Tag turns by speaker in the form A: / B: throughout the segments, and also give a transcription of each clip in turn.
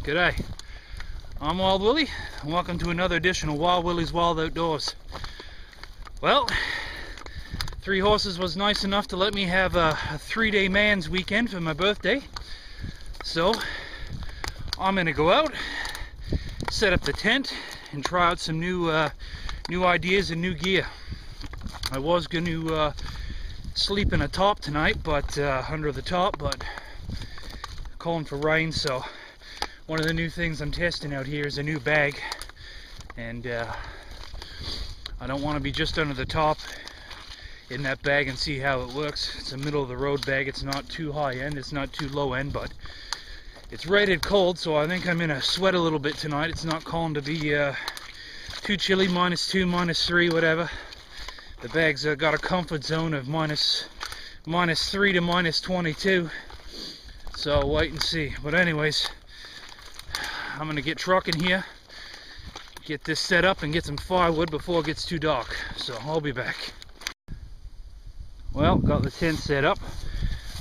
A: G'day, I'm Wild Willie, and welcome to another edition of Wild Willie's Wild Outdoors. Well, Three Horses was nice enough to let me have a 3-day man's weekend for my birthday. So, I'm gonna go out, set up the tent, and try out some new ideas and new gear. I was going to sleep in a top tonight, but under the top, but calling for rain, so one of the new things I'm testing out here is a new bag, and I don't want to be just under the top in that bag and see how it works. It's a middle of the road bag. It's not too high end, it's not too low end, but it's rated cold, so I think I'm gonna sweat a little bit tonight. It's not calling to be too chilly, -2, -3, whatever. The bag's got a comfort zone of -3 to -22, so wait and see. But anyways, I'm gonna get trucking here, get this set up, and get some firewood before it gets too dark. So I'll be back. Well, got the tent set up.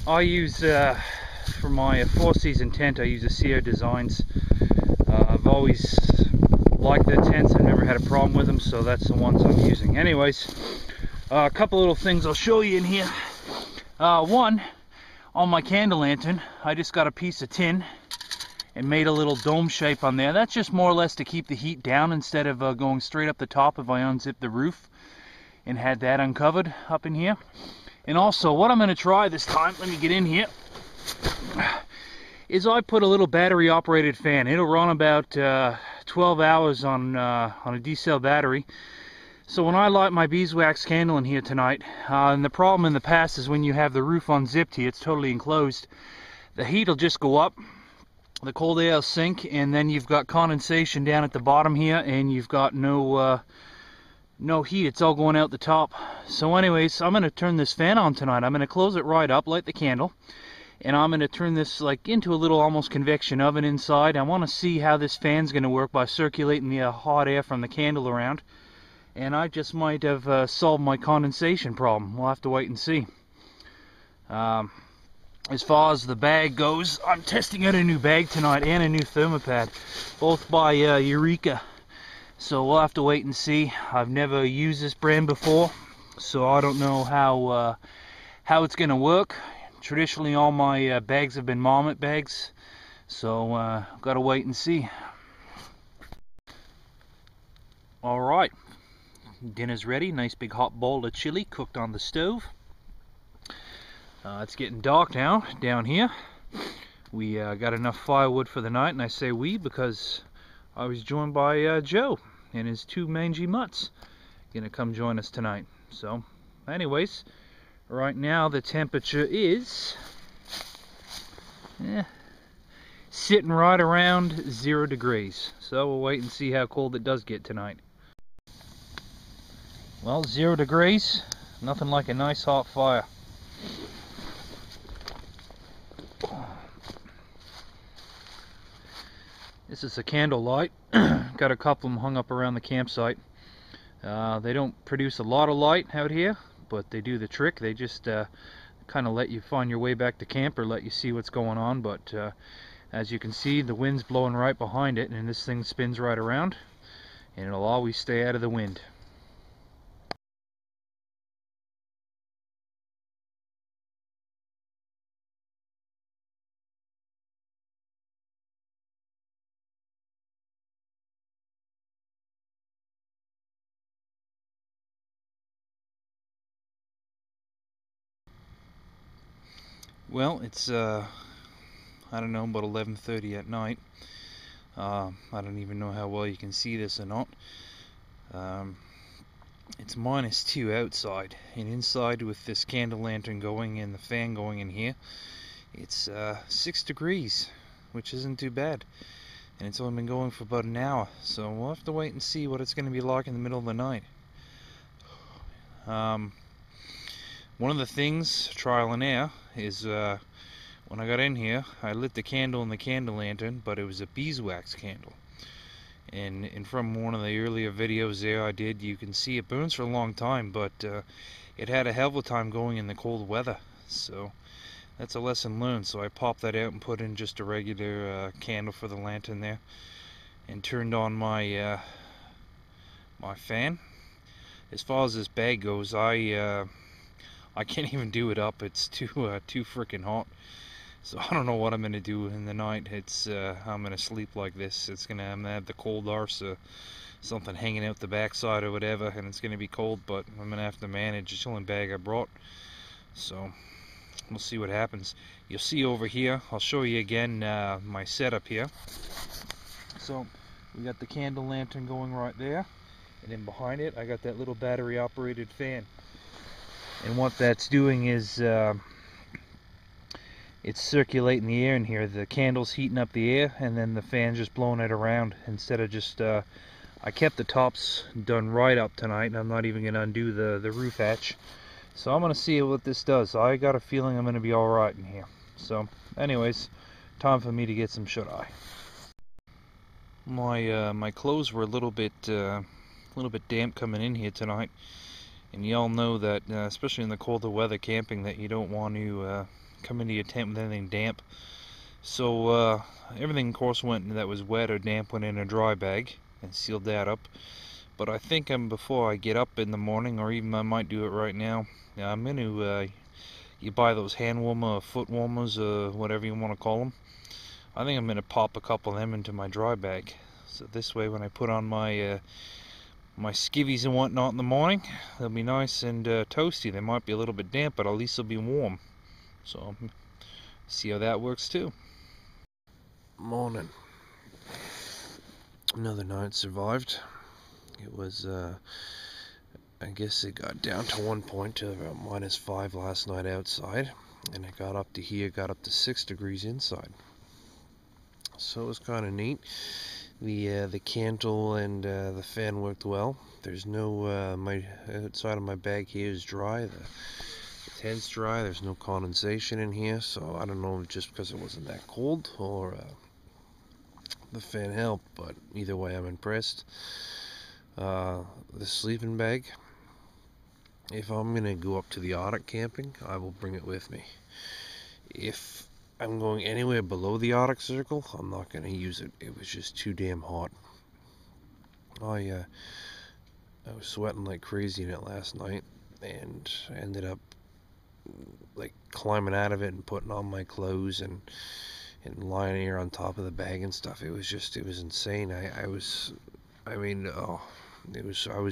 A: I use for my 4-season tent, I use a CO Designs. I've always liked the tents. I've never had a problem with them, so that's the ones I'm using. Anyways, a couple little things I'll show you in here. One, on my candle lantern, I just got a piece of tin and made a little dome shape on there. That's just more or less to keep the heat down instead of going straight up the top if I unzip the roof and had that uncovered up in here. And also, what I'm going to try this time, let me get in here, is I put a little battery operated fan. It'll run about 12 hours on a D-cell battery. So when I light my beeswax candle in here tonight, and the problem in the past is when you have the roof unzipped here, it's totally enclosed, the heat will just go up, the cold air will sink, and then you've got condensation down at the bottom here, and you've got no heat. It's all going out the top. So anyways, I'm going to turn this fan on tonight. I'm going to close it right up, light the candle, and I'm going to turn this like into a little almost convection oven inside. I want to see how this fan's going to work by circulating the hot air from the candle around, and I just might have solved my condensation problem. We'll have to wait and see. As far as the bag goes, I'm testing out a new bag tonight and a new thermopad, both by Eureka. So we'll have to wait and see. I've never used this brand before, so I don't know how it's going to work. Traditionally, all my bags have been Marmot bags, so got to wait and see. All right, dinner's ready. Nice big hot bowl of chili cooked on the stove. It's getting dark now down here. We got enough firewood for the night, and I say we because I was joined by Joe and his 2 mangy mutts. Gonna come join us tonight. So, anyways, right now the temperature is sitting right around 0 degrees. So we'll wait and see how cold it does get tonight. Well, 0 degrees, nothing like a nice hot fire. This is a candle light. Got a couple of them hung up around the campsite. They don't produce a lot of light out here, but they do the trick. They just kind of let you find your way back to camp or let you see what's going on. But as you can see, the wind's blowing right behind it, and this thing spins right around, and it'll always stay out of the wind. Well, it's I don't know, about 11:30 at night. I don't even know how well you can see this or not. It's -2 outside, and inside with this candle lantern going and the fan going in here, it's 6 degrees, which isn't too bad. And it's only been going for about an hour, so we'll have to wait and see what it's going to be like in the middle of the night. One of the things, trial and error, is when I got in here, I lit the candle in the candle lantern, but it was a beeswax candle. And from one of the earlier videos there I did, you can see it burns for a long time, but it had a hell of a time going in the cold weather. So That's a lesson learned. So I popped that out and put in just a regular candle for the lantern there, and turned on my my fan. As far as this bag goes, I can't even do it up. It's too freaking hot. So I don't know what I'm gonna do in the night. I'm gonna sleep like this. I'm gonna have the cold arse, something hanging out the backside or whatever, and it's gonna be cold. But I'm gonna have to manage. It's the only bag I brought. So we'll see what happens. You'll see over here. I'll show you again my setup here. So we got the candle lantern going right there, and then behind it I got that little battery operated fan. And what that's doing is it's circulating the air in here. The candle's heating up the air, and then the fan's just blowing it around instead of just I kept the tops done right up tonight, and I'm not even gonna undo the roof hatch. So I'm gonna see what this does. I got a feeling I'm gonna be all right in here. So anyways, time for me to get some shut-eye. My clothes were a little bit damp coming in here tonight, and y'all know that especially in the colder weather camping, that you don't want to come into your tent with anything damp. So everything of course that was wet or damp went in a dry bag and sealed that up. But I think before I get up in the morning, or even I might do it right now, I'm going to you buy those hand warmer, foot warmers, whatever you want to call them. I think I'm going to pop a couple of them into my dry bag, so this way when I put on my my skivvies and whatnot in the morning, they'll be nice and toasty. They might be a little bit damp, but at least they'll be warm. So see how that works too. Morning. Another night survived. It was I guess it got down to one point to about -5 last night outside, and it got up to here, got up to 6 degrees inside. So it was kind of neat. The candle and the fan worked well. There's no my outside of my bag here is dry. The tent's dry. There's no condensation in here, so I don't know if just because it wasn't that cold or the fan helped, but either way I'm impressed. The sleeping bag, if I'm gonna go up to the Arctic camping, I will bring it with me. If I'm going anywhere below the Arctic Circle, I'm not gonna use it. It was just too damn hot. I was sweating like crazy in it last night, and I ended up like climbing out of it and putting on my clothes and lying here on top of the bag and stuff. It was insane. I was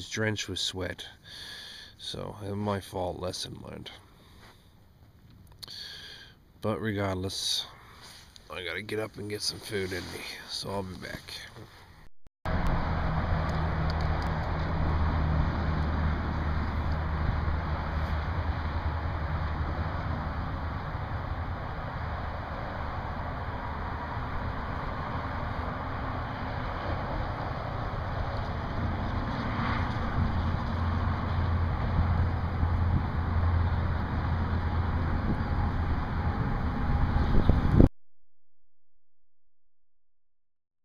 A: drenched with sweat. So it was my fault, lesson learned. But regardless, I gotta get up and get some food in me, so I'll be back.